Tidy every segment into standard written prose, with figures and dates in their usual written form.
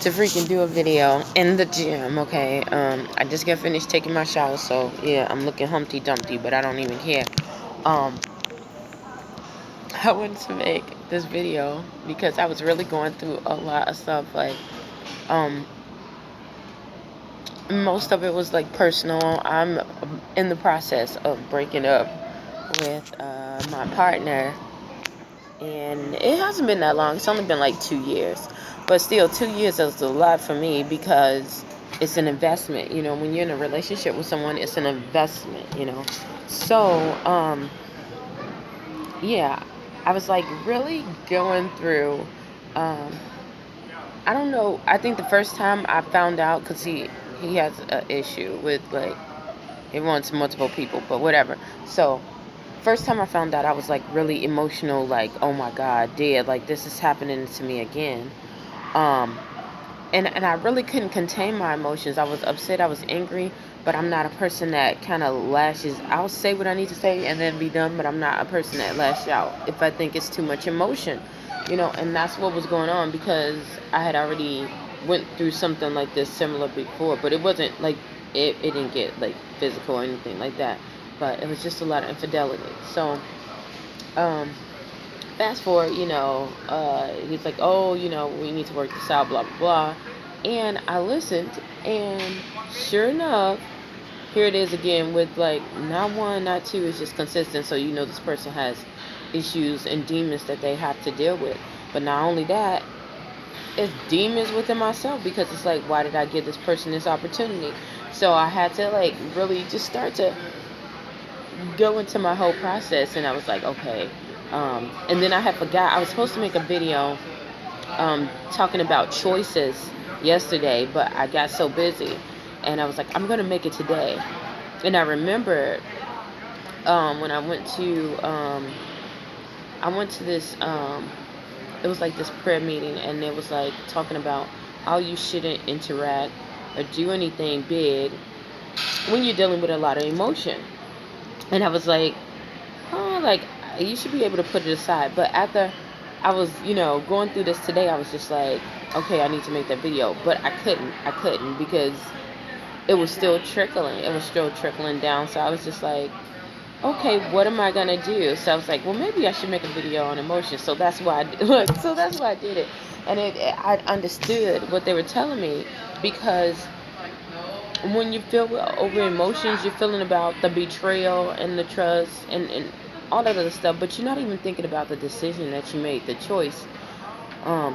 to freaking do a video in the gym, okay? I just got finished taking my shower, so yeah, I'm looking Humpty Dumpty, but I don't even care. Um, I wanted to make this video because I was really going through a lot of stuff, like, um, most of it was like personal. I'm in the process of breaking up with my partner, and it hasn't been that long. It's only been like 2 years, but still 2 years is a lot for me because it's an investment. When you're in a relationship with someone, it's an investment. So yeah, I was like really going through, um I don't know, I think the first time I found out, because he has an issue with, like, he wants multiple people, but whatever. So first time I found out, I was like really emotional, like, oh my God, dead, like this is happening to me again. Um, and I really couldn't contain my emotions. I was upset, I was angry, but I'm not a person that kind of lashes. I'll say what I need to say and then be done, but I'm not a person that lashes out if I think it's too much emotion. And that's what was going on, because I had already went through something like this similar before, but it wasn't like it didn't get like physical or anything like that, but it was just a lot of infidelity. So um fast forward, he's like, oh, we need to work this out, blah, blah, blah. And I listened, and sure enough, here it is again with, like, not one, not two, it's just consistent. So, this person has issues and demons that they have to deal with. But not only that, it's demons within myself, because it's like, why did I give this person this opportunity? So I had to, like, really just start to go into my whole process, and I was like, okay. And then I had forgot, I was supposed to make a video talking about choices yesterday, but I got so busy, and I was like, I'm gonna make it today. And I remember when I went to this, it was like this prayer meeting, and it was like talking about how you shouldn't interact or do anything big when you're dealing with a lot of emotion. And I was like, oh, like, you should be able to put it aside. But after I was, going through this today, I was just like, okay, I need to make that video. But I couldn't because it was still trickling. It was still trickling down. So I was just like, okay, what am I gonna do? So I was like, well, maybe I should make a video on emotion. So that's why so that's why I did it. And I understood what they were telling me, because when you feel over emotions, you're feeling about the betrayal and the trust and all that other stuff, but you're not even thinking about the decision that you made, the choice. Um,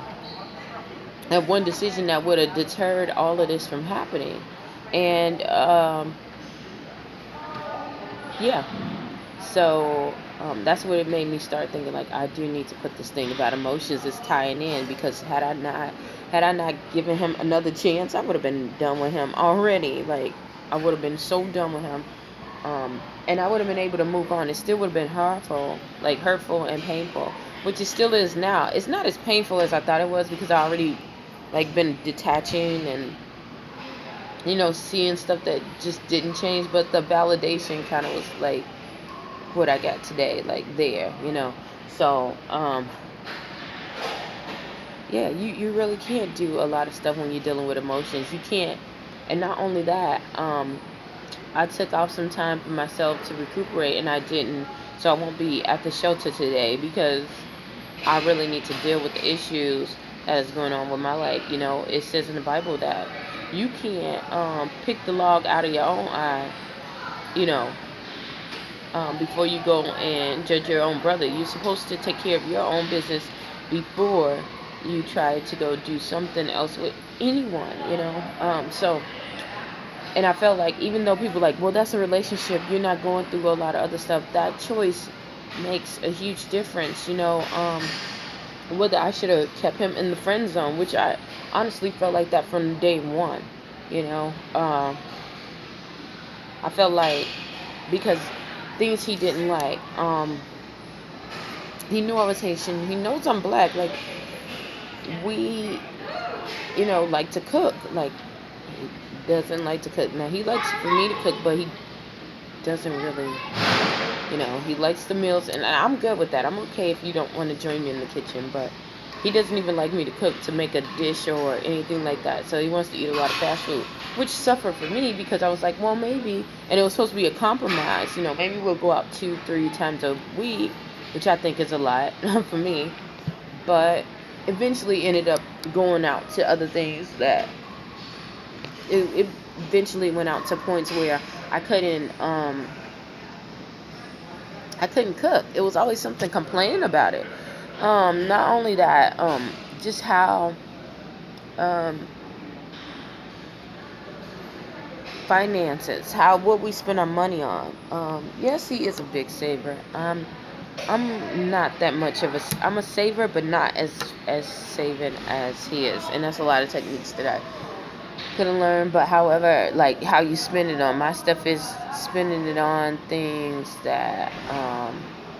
and one decision that would have deterred all of this from happening. And yeah, so that's what it made me start thinking, like, I do need to put this thing about emotions is tying in, because had I not given him another chance, I would have been done with him already. Like, I would have been so done with him. And I would have been able to move on. It still would have been hurtful and painful, which it still is now. It's not as painful as I thought it was, because I already, like, been detaching and seeing stuff that just didn't change, but the validation kind of was like what I got today, like there. So, yeah, you really can't do a lot of stuff when you're dealing with emotions. You can't. And not only that, I took off some time for myself to recuperate, and I didn't. So I won't be at the shelter today, because I really need to deal with the issues that is going on with my life. It says in the Bible that you can't pick the log out of your own eye, you know, before you go and judge your own brother. You're supposed to take care of your own business before you try to go do something else with anyone. So, and I felt like, even though people like, well, that's a relationship, you're not going through a lot of other stuff, that choice makes a huge difference. Whether I should have kept him in the friend zone, which I honestly felt like that from day one. You know, I felt like, because things he didn't like, he knew I was Haitian. He knows I'm black. Like, we, like to cook. Like, he doesn't like to cook. Now, he likes for me to cook, but he doesn't really, he likes the meals, and I'm good with that. I'm okay if you don't want to join me in the kitchen, but He doesn't even like me to cook, to make a dish or anything like that. So he wants to eat a lot of fast food, which suffered for me because I was like, well, maybe, and it was supposed to be a compromise. Maybe we'll go out 2, 3 times a week, which I think is a lot for me. But eventually ended up going out to other things that it eventually went out to points where I couldn't cook. It was always something complaining about it. Not only that, just how um, finances, how what we spend our money on. Yes, he is a big saver. I'm not that much of a. I'm a saver, but not as saving as he is, and that's a lot of techniques that I couldn't learn. But however, like how you spend it on, my stuff is spending it on things that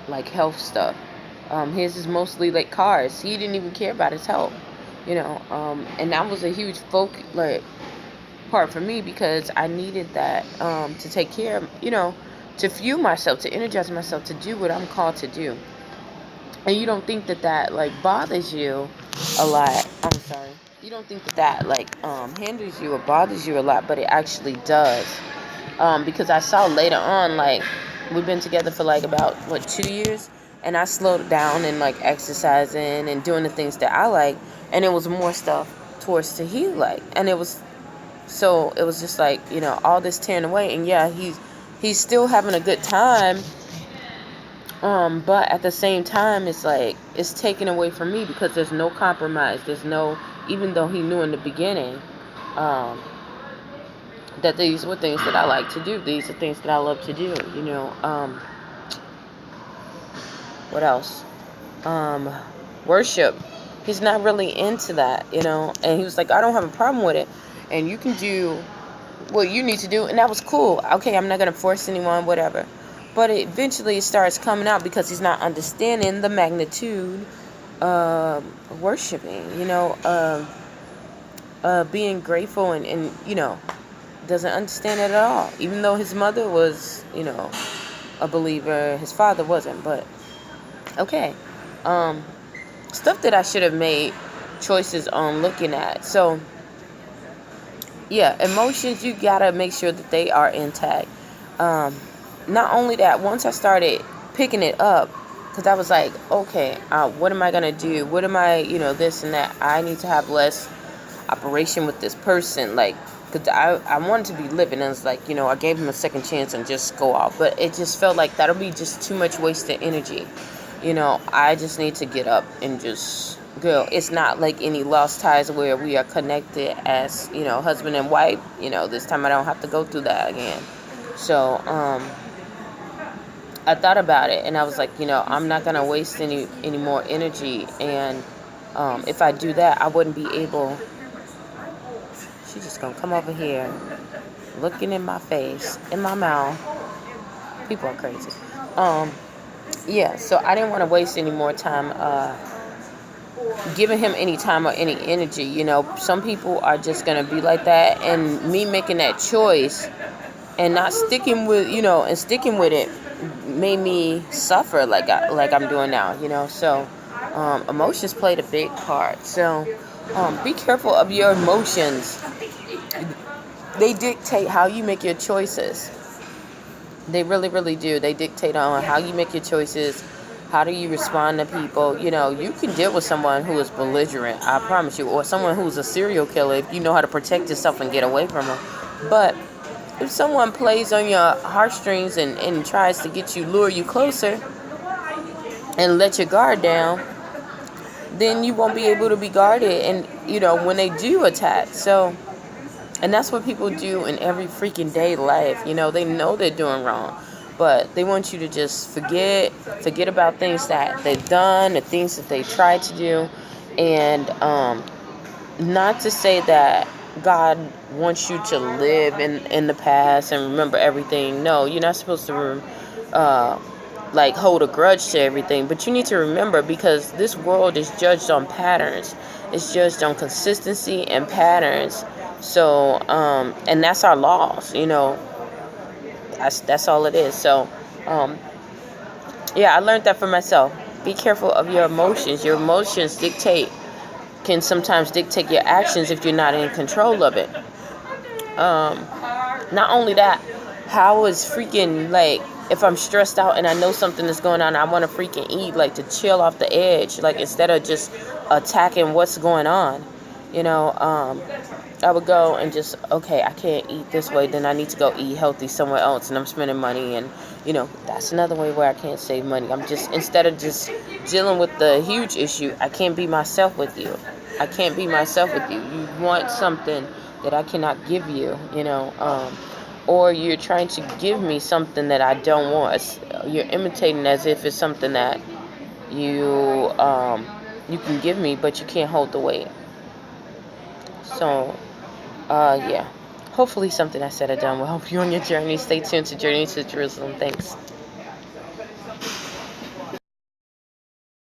like health stuff. His is mostly like cars. He didn't even care about his health, and that was a huge like part for me because I needed that to take care of, to fuel myself, to energize myself, to do what I'm called to do. And you don't think that like bothers you a lot. I'm sorry. You don't think that like hinders you or bothers you a lot, but it actually does. Because I saw later on, like, we've been together for like about 2 years, and I slowed down and like exercising and doing the things that I like, and it was more stuff towards to he like, and it was just like, all this tearing away, and yeah, he's still having a good time. But at the same time, it's like it's taken away from me because there's no compromise. There's no, even though he knew in the beginning, um, that these were things that I like to do. These are things that I love to do. What else? Worship. He's not really into that, And he was like, I don't have a problem with it, and you can do what you need to do, and that was cool. Okay, I'm not gonna force anyone, whatever. But eventually it starts coming out because he's not understanding the magnitude of worshiping, being grateful, and doesn't understand it at all. Even though his mother was, a believer, his father wasn't. But okay, stuff that I should have made choices on looking at. So yeah, emotions, you gotta make sure that they are intact. Not only that, once I started picking it up, because I was like, okay, what am I gonna do? What am I, this and that? I need to have less operation with this person, like, because I wanted to be living, and it's like, I gave him a second chance and just go off, but it just felt like that'll be just too much wasted energy. I just need to get up and just go. It's not like any lost ties where we are connected as, husband and wife. This time I don't have to go through that again. So, I thought about it, and I was like, I'm not going to waste any more energy, and if I do that, I wouldn't be able. She's just going to come over here, looking in my face, in my mouth. People are crazy. Yeah, so I didn't want to waste any more time giving him any time or any energy. Some people are just going to be like that, and me making that choice and not sticking with, and sticking with it made me suffer like I'm doing now. So emotions played a big part. So be careful of your emotions. They dictate how you make your choices. They really, really do. They dictate on how you make your choices. How do you respond to people? You can deal with someone who is belligerent, I promise you, or someone who's a serial killer if you know how to protect yourself and get away from them. But if someone plays on your heartstrings and tries to lure you closer and let your guard down, then you won't be able to be guarded, and when they do attack. So, and that's what people do in every freaking day life. They know they're doing wrong, but they want you to just forget about things that they've done, the things that they tried to do. And not to say that God wants you to live in the past and remember everything. No, you're not supposed to like hold a grudge to everything, but you need to remember, because this world is judged on patterns. It's judged on consistency and patterns. So and that's our laws. That's all it is. So yeah, I learned that for myself. Be careful of your emotions. Your emotions can sometimes dictate your actions if you're not in control of it. Not only that, how is freaking, like, if I'm stressed out and I know something is going on, I want to freaking eat, like, to chill off the edge, like, instead of just attacking what's going on. I would go and just, okay, I can't eat this way, then I need to go eat healthy somewhere else, and I'm spending money, and that's another way where I can't save money. I'm just, instead of just dealing with the huge issue, I can't be myself with you. I can't be myself with you. You want something that I cannot give you, or you're trying to give me something that I don't want. You're imitating as if it's something that you can give me, but you can't hold the weight. So, yeah. Hopefully something I said or done will help you on your journey. Stay tuned to Journey to Jerusalem. Thanks.